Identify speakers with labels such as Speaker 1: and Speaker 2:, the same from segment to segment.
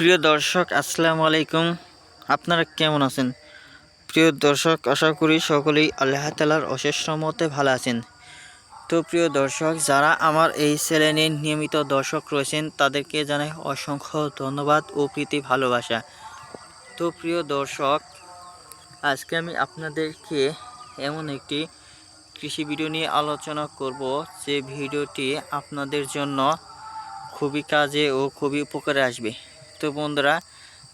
Speaker 1: প্রিয় দর্শক, আসসালামু আলাইকুম। আপনারা কেমন আছেন? প্রিয় দর্শক, আশা করি সকলেই আল্লাহ তাআলার অশেষ রহমতে ভালো আছেন। তো প্রিয় দর্শক, যারা আমার এই চ্যানেলের নিয়মিত দর্শক রয়েছেন তাদেরকে জানাই অসংখ্য ধন্যবাদ ও প্রীতি ভালোবাসা। তো প্রিয় দর্শক, আজকে আমি আপনাদেরকে এমন একটি কৃষি ভিডিও নিয়ে আলোচনা করব, যে ভিডিওটি আপনাদের জন্য খুবই কাজে ও খুবই উপকারে আসবে। তো বন্ধুরা,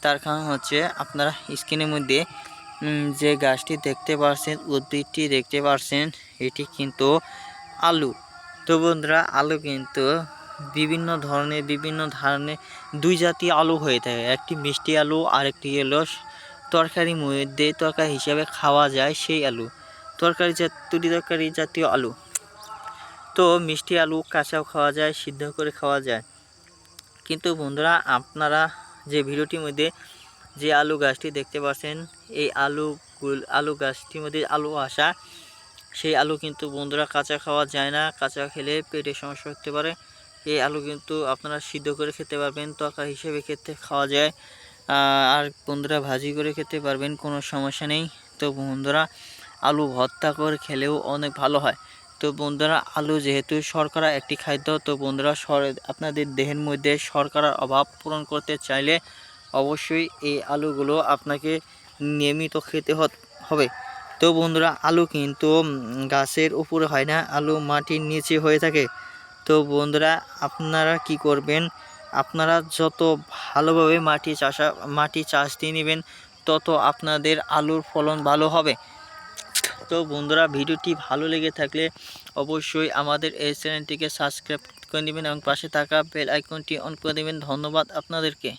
Speaker 1: তার কারণ হচ্ছে আপনারা স্ক্রিনের মধ্যে যে গাছটি দেখতে পাচ্ছেন, উদ্ভিদটি দেখতে পাচ্ছেন, এটি কিন্তু আলু। তো বন্ধুরা, আলু কিন্তু বিভিন্ন ধরনের দুই জাতীয় আলু হয়ে থাকে। একটি মিষ্টি আলু আর একটি হলো তরকারির মধ্যে তরকারি হিসাবে খাওয়া যায় সেই আলু, তরকারি জাতীয় আলু। তো মিষ্টি আলু কাঁচাও খাওয়া যায়, সিদ্ধ করে খাওয়া যায়। কিন্তু বন্ধুরা, আপনারা যে ভিডিওটির মধ্যে যে আলু গাছটি দেখতে পাচ্ছেন, এই আলু গাছটির মধ্যে আলু আসা, সেই আলু কিন্তু বন্ধুরা কাঁচা খাওয়া যায় না। কাঁচা খেলে পেটের সমস্যা হতে পারে। এই আলু কিন্তু আপনারা সিদ্ধ করে খেতে পারবেন, তরকারি হিসেবে খাওয়া যায়। আর বন্ধুরা, ভাজি করে খেতে পারবেন, কোনো সমস্যা নেই। তো বন্ধুরা, আলু ভর্তা করে খেলেও অনেক ভালো হয়। তো বন্ধুরা, আলু যেহেতু শর্করা একটি খাদ্য, তো বন্ধুরা আপনাদের দেহের মধ্যে শর্করার অভাব পূরণ করতে চাইলে অবশ্যই এই আলুগুলো আপনাকে নিয়মিত খেতে হবে। তো বন্ধুরা, আলু কিন্তু গাছের উপরে হয় না, আলু মাটির নিচে হয়ে থাকে। তো বন্ধুরা, আপনারা কি করবেন, আপনারা যত ভালোভাবে মাটি চাষ দিয়ে নেবেন, তত আপনাদের আলুর ফলন ভালো হবে। তো বন্ধুরা, ভিডিওটি ভালো লেগে থাকলে অবশ্যই আমাদের এই চ্যানেলটিকে সাবস্ক্রাইব করে নেবেন এবং পাশে থাকা বেল আইকনটি অন করে দেবেন। ধন্যবাদ আপনাদেরকে।